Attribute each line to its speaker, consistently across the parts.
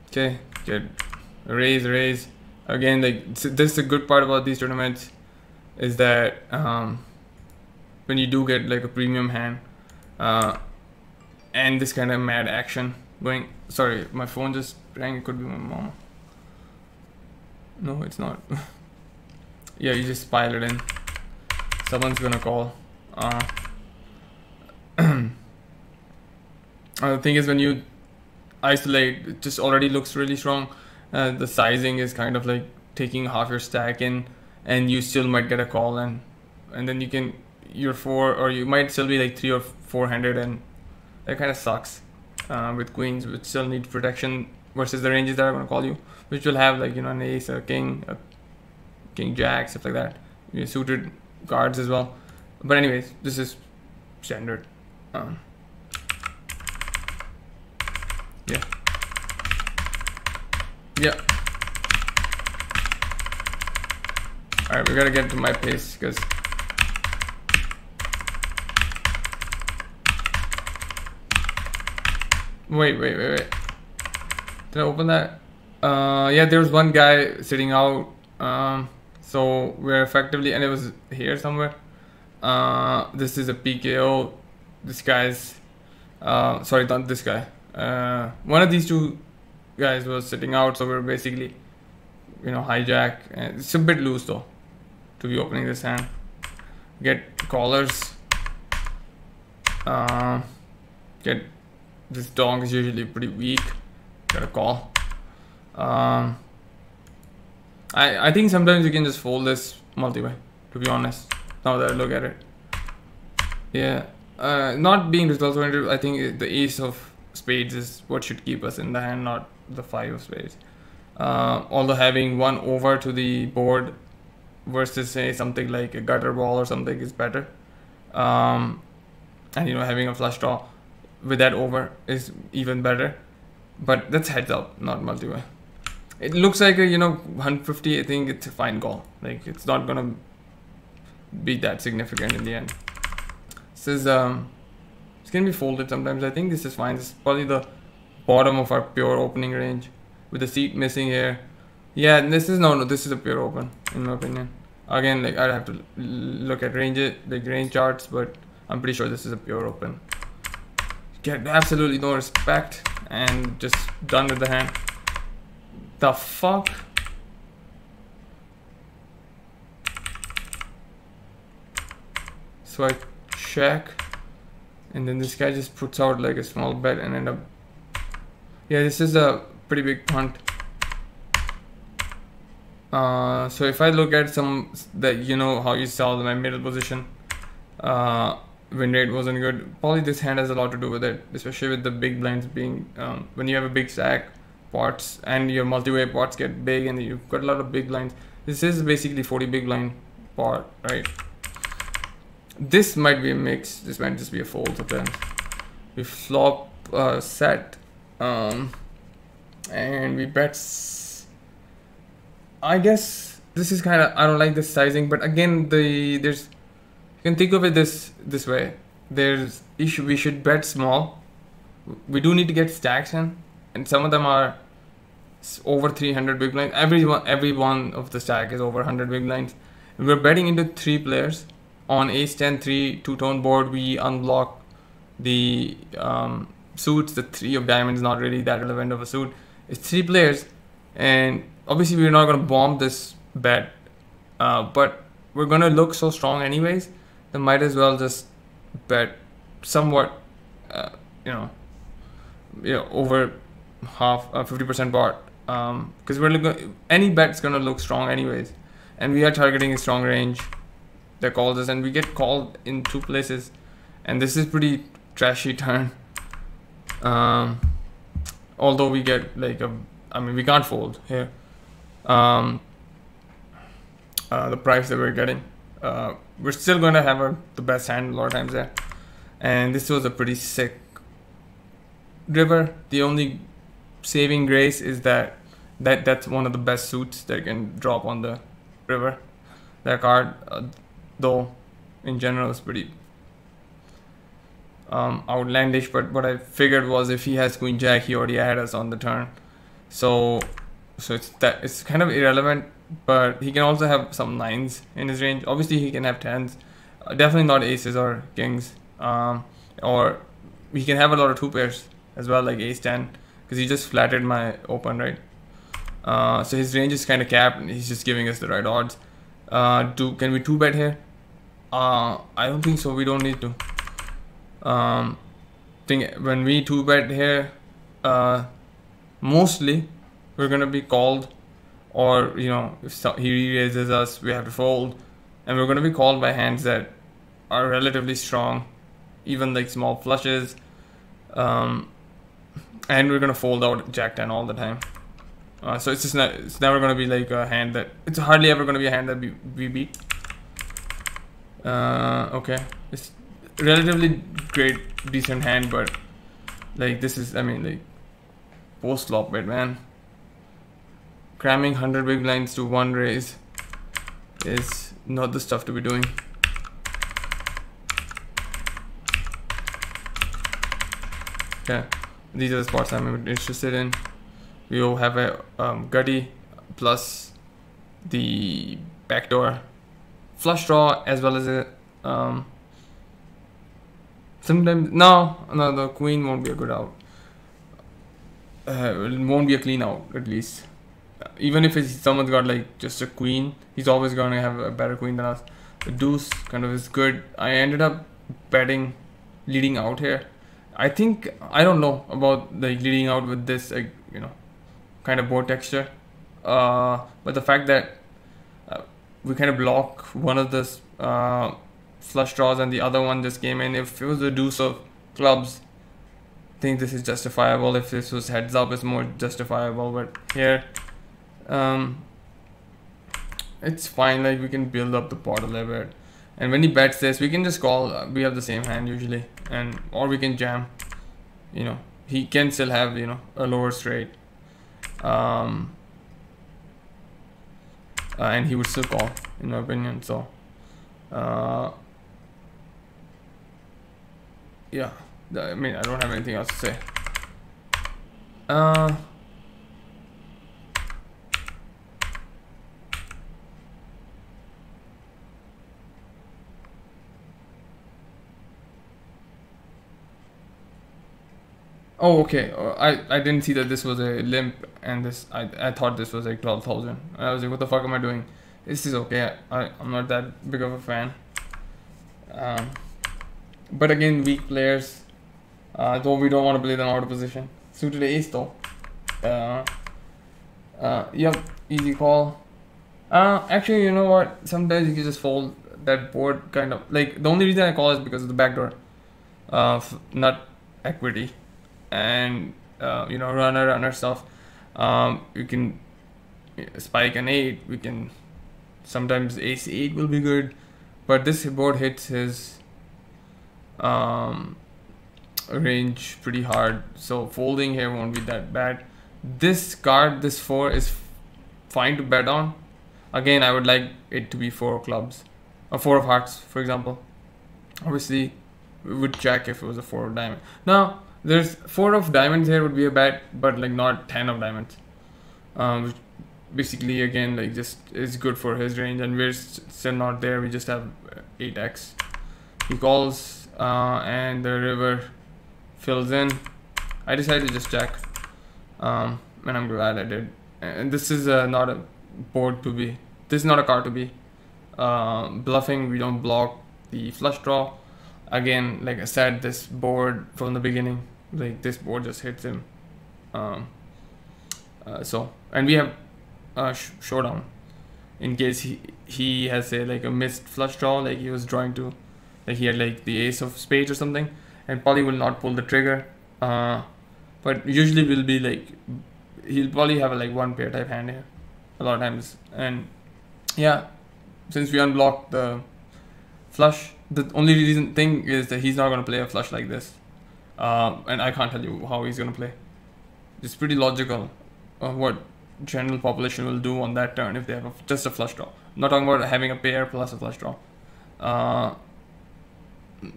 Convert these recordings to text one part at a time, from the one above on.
Speaker 1: Okay, good. Raise. Again, like this is the good part about these tournaments is that when you do get like a premium hand and this kind of mad action going. Sorry, my phone just rang. It could be my mom. No, it's not. Yeah, you just pile it in. Someone's gonna call. The thing is, when you isolate, it just already looks really strong. The sizing is kind of like taking half your stack in, and you still might get a call, and then you can you're 4, or you might still be like 3 or 400, and that kind of sucks with queens, which still need protection versus the ranges that are gonna call you, which will have like an ace, a king jack, stuff like that. Suited cards as well. But anyways, this is standard. Yeah. Alright, we gotta get to my pace because wait. Did I open that? Yeah, there was one guy sitting out. So we're effectively, and it was here somewhere. This is a PKO. This guy's sorry, not this guy. One of these two guys was sitting out, so we're basically hijack, and it's a bit loose though to be opening this hand. Get callers. Get this dog is usually pretty weak. Got a call. I think sometimes you can just fold this multi-way, to be honest, now that I look at it. Yeah, not being results oriented, I think the ace of spades is what should keep us in the hand, not the 5 of spades. Although having one over to the board versus say something like a gutter ball or something is better. And having a flush draw with that over is even better. But that's heads up, not multi-way. It looks like a 150. I think it's a fine call. Like it's not gonna be that significant in the end. This is it's gonna be folded sometimes. I think this is fine. This is probably the bottom of our pure opening range with the seat missing here. Yeah, this is this is a pure open in my opinion. Again, like I'd have to look at range charts, but I'm pretty sure this is a pure open. Get absolutely no respect and just done with the hand. The fuck? So I check, and then this guy just puts out like a small bet and end up. Yeah, this is a pretty big punt. So if I look at some that how you saw my middle position, win rate wasn't good. Probably this hand has a lot to do with it, especially with the big blinds being when you have a big stack pots and your multi-way pots get big and you've got a lot of big blinds. This is basically 40 big blind pot, right? This might be a mix. This might just be a fold sometimes. We flop set and we bet. I guess this is kind of, I don't like this sizing, but again there's you can think of it this way. We should bet small. We do need to get stacks in, and some of them are over 300 big blinds. Every one of the stack is over 100 big blinds. We're betting into 3 players on ace 10 3 two-tone board. We unblock the suits. The 3 of diamonds is not really that relevant of a suit. It's 3 players, and obviously we're not going to bomb this bet, but we're going to look so strong anyways. Then might as well just bet somewhat, over half, 50% pot, because we're looking, any bet's gonna look strong anyways, and we are targeting a strong range that calls us, and we get called in 2 places, and this is pretty trashy turn. Although we get like we can't fold here. The price that we're getting, we're still gonna have the best hand a lot of times there, and this was a pretty sick river. The only saving grace is that's one of the best suits that can drop on the river. That card, though, in general is pretty outlandish, but what I figured was if he has queen jack, he already had us on the turn, So it's kind of irrelevant, but he can also have some 9s in his range. Obviously he can have 10s, definitely not aces or kings, or he can have a lot of 2 pairs as well, like ace 10, because he just flattered my open, right? So his range is kind of capped, and he's just giving us the right odds. Can we 2-bet here? I don't think so. We don't need to. Think when we 2-bet here, mostly we're gonna be called, or if he raises us, we have to fold, and we're gonna be called by hands that are relatively strong, even like small flushes, and we're gonna fold out Jack 10 all the time. So it's never gonna be like a hand that, it's hardly ever gonna be a hand that we beat. Okay, it's relatively great, decent hand, but like this is, I mean, like post flop bet, man. Cramming 100 big blinds to 1 raise is not the stuff to be doing. Yeah, these are the spots I'm interested in. We will have a gutty plus the backdoor flush draw, as well as a sometimes no, the queen won't be a good out. It won't be a clean out, at least. Even if someone's got like just a queen, he's always gonna have a better queen than us. The deuce kind of is good. I ended up betting leading out here. I think, I don't know about like leading out with this, like, kind of board texture, but the fact that we kind of block one of the flush draws and the other one just came in. If it was the deuce of clubs, I think this is justifiable. If this was heads up, it's more justifiable, but here it's fine. Like, we can build up the pot a little bit, and when he bets this, we can just call. We have the same hand usually, or we can jam. He can still have a lower straight, and he would still call, in my opinion. So yeah, I mean, I don't have anything else to say. Oh, okay. I didn't see that this was a limp, and this I thought this was like 12,000. I was like, what the fuck am I doing? This is okay. I'm not that big of a fan. But again, weak players. Though we don't want to play them out of position. Suited ace though. Yep, easy call. Actually, you know what? Sometimes you can just fold that board, kind of. Like, the only reason I call is because of the backdoor. Nut equity. And runner stuff. You can spike an 8. We can sometimes ace 8 will be good, but this board hits his range pretty hard, so folding here won't be that bad. This card, this 4, is fine to bet on. Again, I would like it to be 4 of clubs, or 4 of hearts, for example. Obviously we would check if it was a 4 of diamond. Now there's 4 of diamonds here would be a bet, but like not 10 of diamonds, which basically again like just is good for his range, and we're still not there. We just have 8x. He calls, and the river fills in. I decided to just check, and I'm glad I did. And this is not a board to be, this is not a card to be bluffing. We don't block the flush draw. Again, like I said, this board from the beginning, like this board just hits him. So, and we have showdown in case he has like a missed flush draw, like he was drawing to, like he had like the ace of spades or something, and probably will not pull the trigger. But usually will be like, he'll probably have a like 1 pair type hand here a lot of times. And yeah, since we unblocked the flush, the only thing is that he's not going to play a flush like this, and I can't tell you how he's going to play. It's pretty logical what general population will do on that turn if they have just a flush draw. I'm not talking about having a pair plus a flush draw,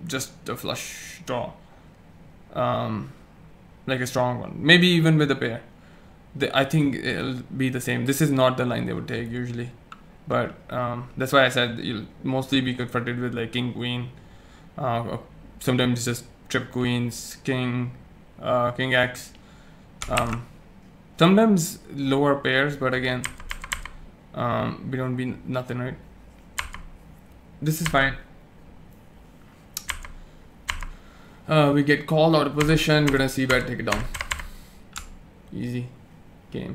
Speaker 1: just a flush draw, like a strong one, maybe even with a pair. I think it'll be the same. This is not the line they would take usually, but that's why I said you'll mostly be confronted with like king queen. Sometimes just trip queens, king X. Sometimes lower pairs, but again, we don't be nothing, right? This is fine. We get called out of position. We're gonna see bet, take it down. Easy game.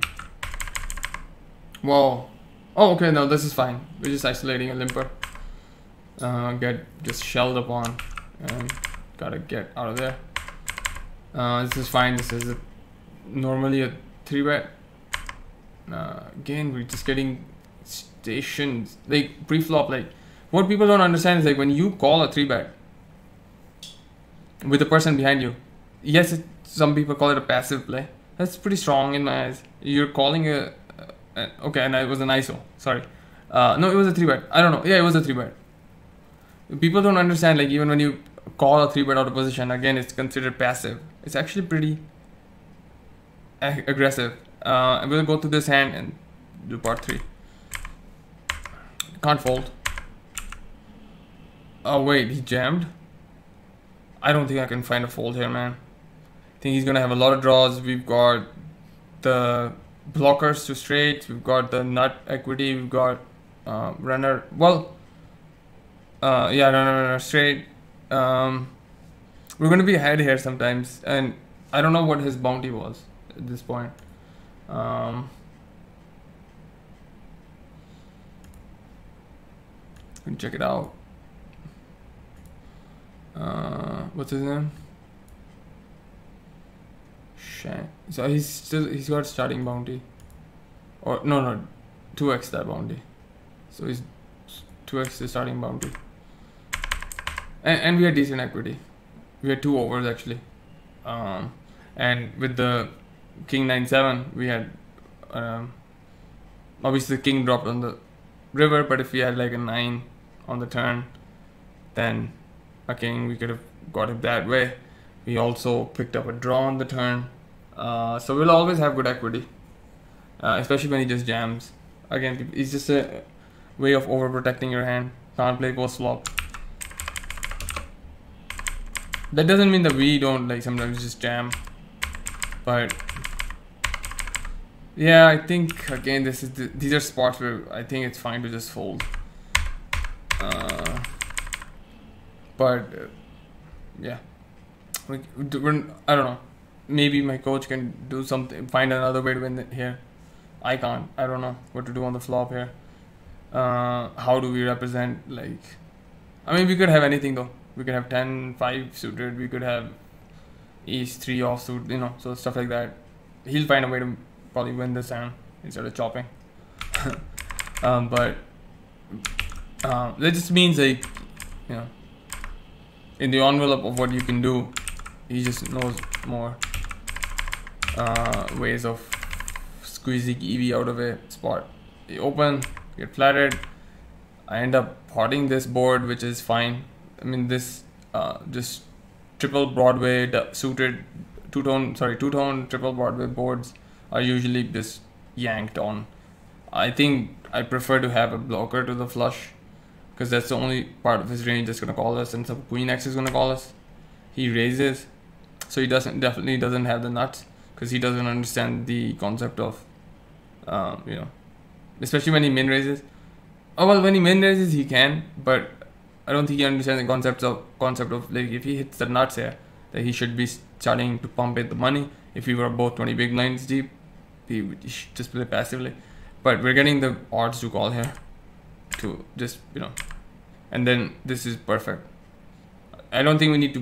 Speaker 1: Whoa. Oh, okay. No, this is fine. We're just isolating a limper. Get just shelled upon, and gotta get out of there. This is fine. This is normally a 3-bet. Again, we're just getting stations like pre-flop. Like what people don't understand is like when you call a 3-bet with the person behind you. Yes, some people call it a passive play. That's pretty strong in my eyes. You're calling okay, and it was an ISO. Sorry. No, it was a 3-bet. I don't know. Yeah, it was a 3-bet. People don't understand, like even when you call a 3-bet out of position, again, it's considered passive. It's actually pretty aggressive. And we'll go to this hand and do part 3. Can't fold. Oh wait, he jammed. I don't think I can find a fold here, man. I think he's gonna have a lot of draws. We've got the blockers to straights. We've got the nut equity. We've got runner. Well, yeah, runner straight. We're gonna be ahead here sometimes, and I don't know what his bounty was at this point. Can check it out. What's his name? So he's got starting bounty, or no 2x that bounty. So he's 2x the starting bounty, and we had decent equity. We had 2 overs actually, and with the king 9-7 we had obviously the king dropped on the river, but if we had like a 9 on the turn, then a king, we could have got it that way. We also picked up a draw on the turn, so we'll always have good equity, especially when he just jams. Again, it's just a way of overprotecting your hand. Can't play post flop. That doesn't mean that we don't like sometimes just jam, but yeah, I think again these are spots where I think it's fine to just fold. But yeah, I don't know. Maybe my coach can do something, find another way to win it here. I can't. I don't know what to do on the flop here. How do we represent, like, I mean, we could have anything though. We could have 10-5 suited. We could have ace 3 offsuit, you know, so stuff like that. He'll find a way to probably win this hand instead of chopping. But that just means, like, you know, in the envelope of what you can do, he just knows more ways of squeezing EV out of a spot. You open, get flattered. I end up potting this board, which is fine. I mean, this just triple Broadway suited two-tone triple Broadway boards are usually just yanked on. I think I prefer to have a blocker to the flush, because that's the only part of his range that's gonna call us, and some queen X is gonna call us. He raises, so he definitely doesn't have the nuts, because he doesn't understand the concept of, you know, especially when he min raises. Oh well, when he min raises he can, but I don't think he understands the concept of like, if he hits the nuts here, that he should be starting to pump in the money. If we were both 20 big blinds deep, he should just play passively. But we're getting the odds to call here, to just, you know, and then this is perfect. I don't think we need to.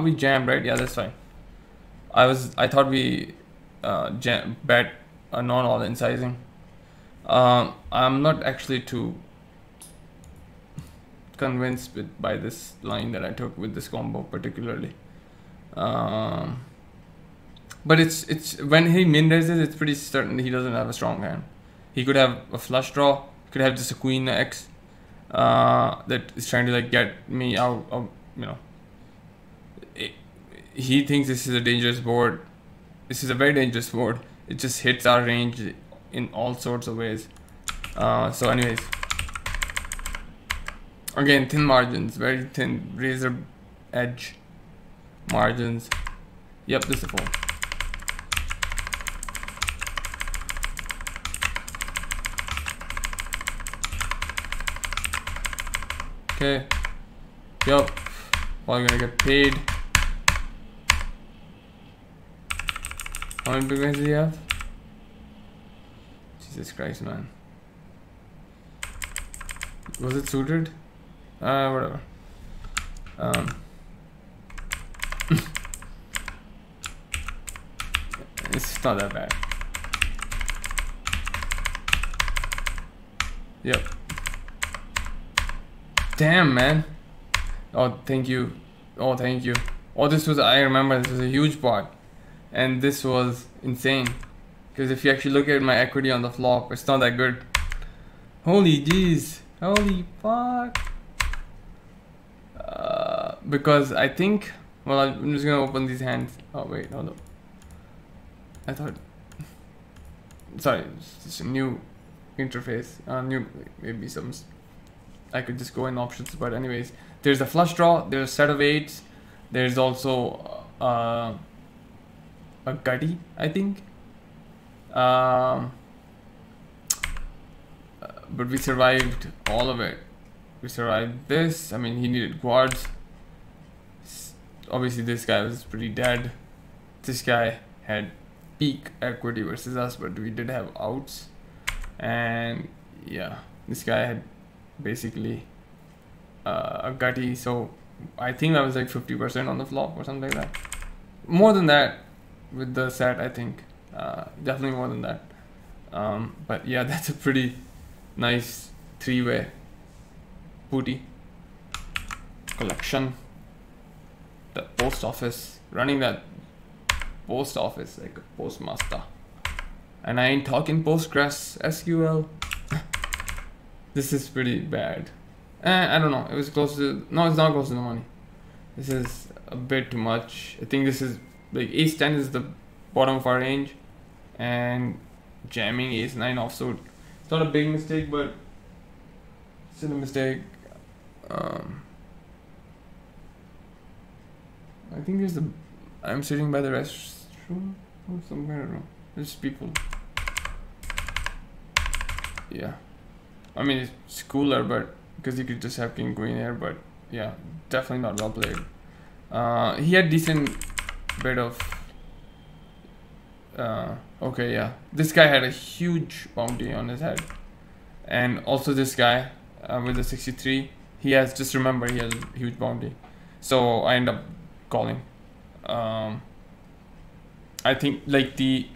Speaker 1: We jammed, right? Yeah, that's fine. I thought we bet a non-all-in sizing. I'm not actually too convinced by this line that I took with this combo particularly. But it's when he min raises, it's pretty certain he doesn't have a strong hand. He could have a flush draw, could have just a queen X that is trying to like get me out of, you know. He thinks this is a dangerous board. This is a very dangerous board. it just hits our range in all sorts of ways. So anyways, again, thin margins, very thin, razor edge margins. Yep, this is a fold. Okay. Yup. Well, I'm gonna get paid. How many big ones do you have? Jesus Christ, man. Was it suited? Whatever. It's not that bad. Yep. Damn, man. Oh, thank you. Oh, thank you. Oh, this was, I remember this was a huge pot. And this was insane. Because if you actually look at my equity on the flop, it's not that good. Holy jeez. Holy fuck. Because I think, well, I'm just gonna open these hands. Oh, wait, hold up. I thought, sorry, it's just a new interface. New, maybe some, I could just go in options, but anyways, there's a flush draw, there's a set of eights, there's also a gutty, I think. But we survived all of it. We survived this. I mean, he needed quads. Obviously, this guy was pretty dead. This guy had peak equity versus us, but we did have outs. And yeah, this guy had basically a gutty. So I think I was like 50% on the flop or something like that. More than that with the set, I think. Definitely more than that. But yeah, that's a pretty nice three-way booty collection. The post office, running that post office like a postmaster. And I ain't talking Postgres SQL. This is pretty bad. I don't know, it was close to, no, it's not close to the money. This is a bit too much. I think this is like ace 10 is the bottom of our range, and jamming ace 9 offsuit. It's not a big mistake, but still a mistake. I think there's the, I'm sitting by the restroom or somewhere, I don't know. There's people. Yeah. I mean, it's cooler, but because you could just have king queen here, but yeah, definitely not well played. He had decent bit of okay, yeah, this guy had a huge bounty on his head, and also this guy with the 63, he has, just remember, he has a huge bounty. So I end up calling. I think like the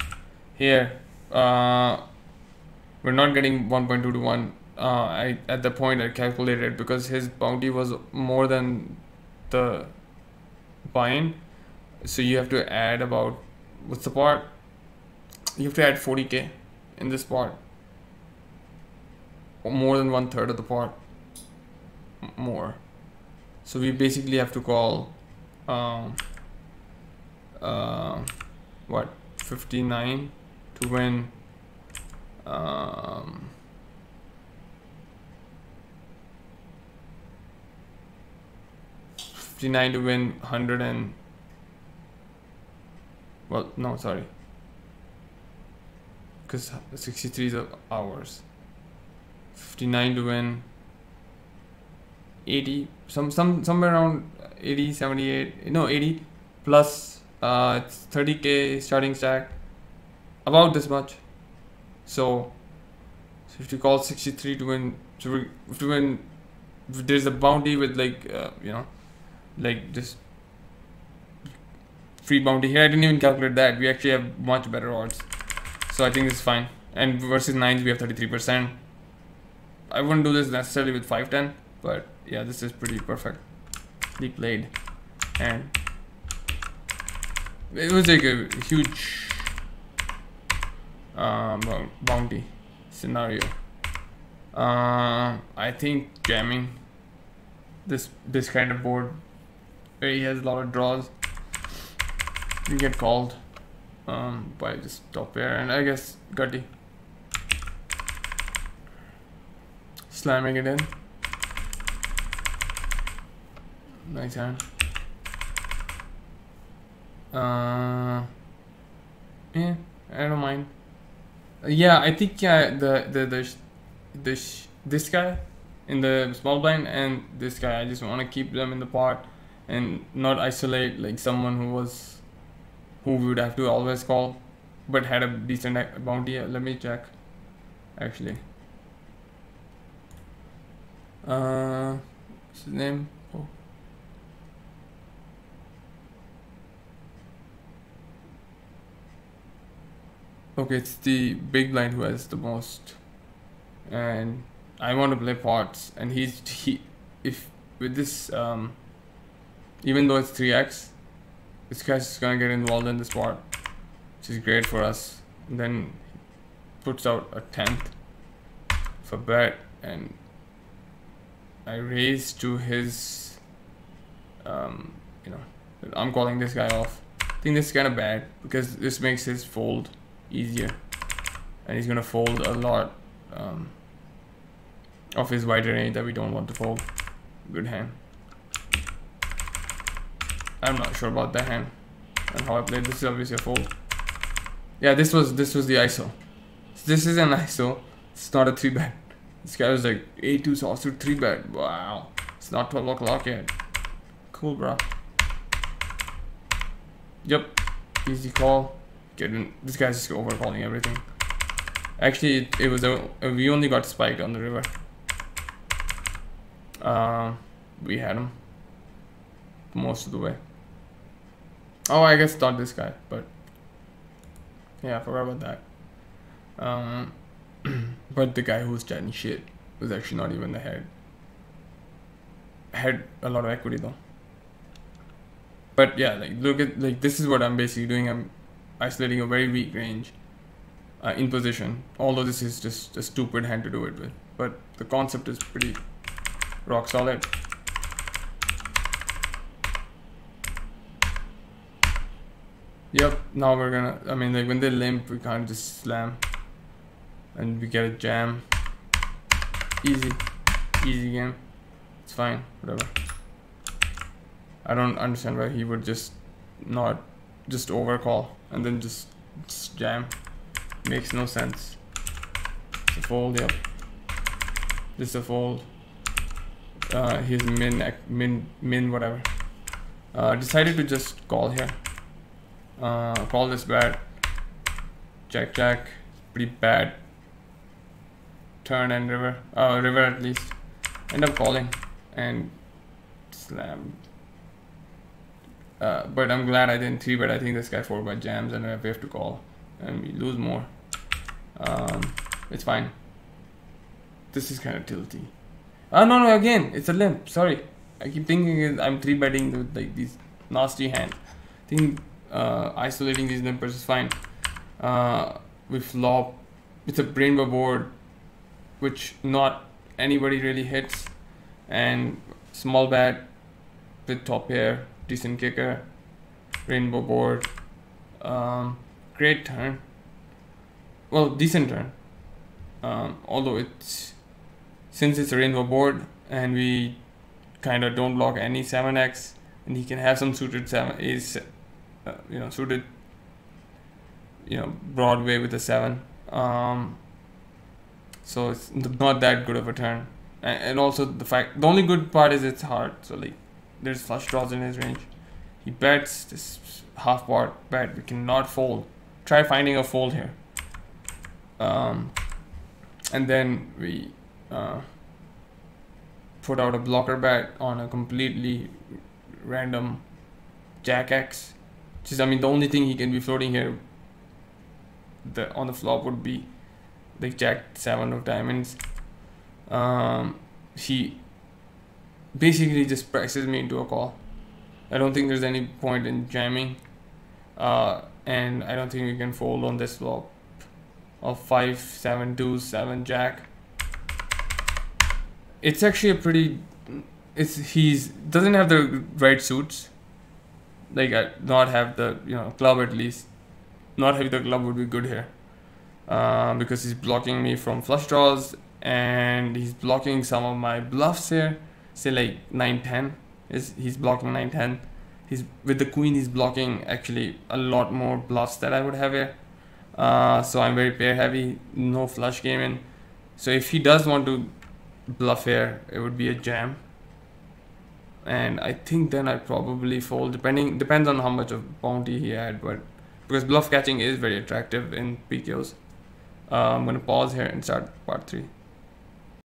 Speaker 1: here we're not getting 1.2 to 1. I at the point I calculated, because his bounty was more than the buy-in, so you have to add about, what's the part? You have to add 40k in this part, or more than 1/3 of the part more. So we basically have to call what, 59 to win 59 to win 100 and, well, no, sorry, because 63 is hours. 59 to win 80, somewhere around 80, 78, no, 80 plus it's 30k starting stack, about this much. So if you call 63 to win, so we have to win, there's a bounty with like you know, like this free bounty here. I didn't even calculate that. We actually have much better odds, so I think this is fine. And versus 9s we have 33%. I wouldn't do this necessarily with 5-10, but yeah, this is pretty perfectly played. And it was like a huge bounty scenario. I think jamming this kind of board where he has a lot of draws, you get called. by just top pair, and I guess gutty. Slamming it in. Nice hand. Yeah, I don't mind. Yeah, I think this guy in the small blind and this guy, I just want to keep them in the pot and not isolate like someone who we would have to always call, but had a decent bounty. Let me check. Actually, what's his name? Oh. Okay, it's the big blind who has the most, and I want to play pots, and if with this even though it's 3x, this guy's just gonna get involved in this pot, which is great for us. And then he puts out a 10th for bet, and I raise to his I'm calling this guy off. I think this is kind of bad because this makes his fold easier, and he's gonna fold a lot of his wider range that we don't want to fold. Good hand. I'm not sure about that hand and how I played. This is obviously a fold. Yeah, this was the ISO. This is an ISO. It's not a 3-bet. This guy was like A2 sauce to 3-bet. Wow. It's not 12 o'clock yet. Cool, bro. Yep. Easy call. This guy's just overcalling everything. Actually, it was we only got spiked on the river. We had him most of the way. Oh, I guess not this guy, but yeah, I forgot about that. But the guy who was chatting shit was actually not even the head. Had a lot of equity though. But yeah, like look at this is what I'm basically doing. I'm isolating a very weak range in position, although this is just a stupid hand to do it with, but the concept is pretty rock solid. Yep, now we're gonna, I mean, like when they limp, we can't just slam and we get a jam. Easy game. It's fine, whatever. I don't understand why he would just not just overcall and then just jam. Makes no sense. It's a fold, yep. This is a fold. Here's min whatever. Decided to just call here. Call this bad. Jack. Pretty bad. Turn and river. River at least. End up calling and slam. But I'm glad I didn't 3-bet. I think this guy 4-bet jams and we have to call and we lose more. It's fine. This is kind of tilty. No, again, it's a limp. Sorry. I keep thinking I'm 3-betting with like these nasty hands. I think isolating these limpers is fine. We flop. It's a rainbow board, which not anybody really hits. And small bat with top pair, decent kicker, rainbow board. Great turn. Well, decent turn. Although since it's a rainbow board and we kind of don't block any 7x, and he can have some suited 7 is suited Broadway with a 7. So it's not that good of a turn, and also the only good part is it's hard. So like there's flush draws in his range. He bets this half pot bet. We cannot fold. Try finding a fold here. And then we put out a blocker bet on a completely random Jack X. Which is, I mean, the only thing he can be floating here on the flop would be like Jack 7 of diamonds. He basically just presses me into a call. I don't think there's any point in jamming, and I don't think we can fold on this flop of 5, 7, 2, 7 Jack. It's actually a pretty. He's doesn't have the right suits. Like not have the club at least. not having the glove would be good here, because he's blocking me from flush draws, and he's blocking some of my bluffs here. Say like 9-10 he's blocking 9-10. He's with the queen, he's blocking actually a lot more bluffs that I would have here. So I'm very pair heavy, no flush game in. So if he does want to bluff here, it would be a jam. And I think then I probably fold, depends on how much of bounty he had, but because bluff catching is very attractive in PKOs. I'm gonna pause here and start part 3.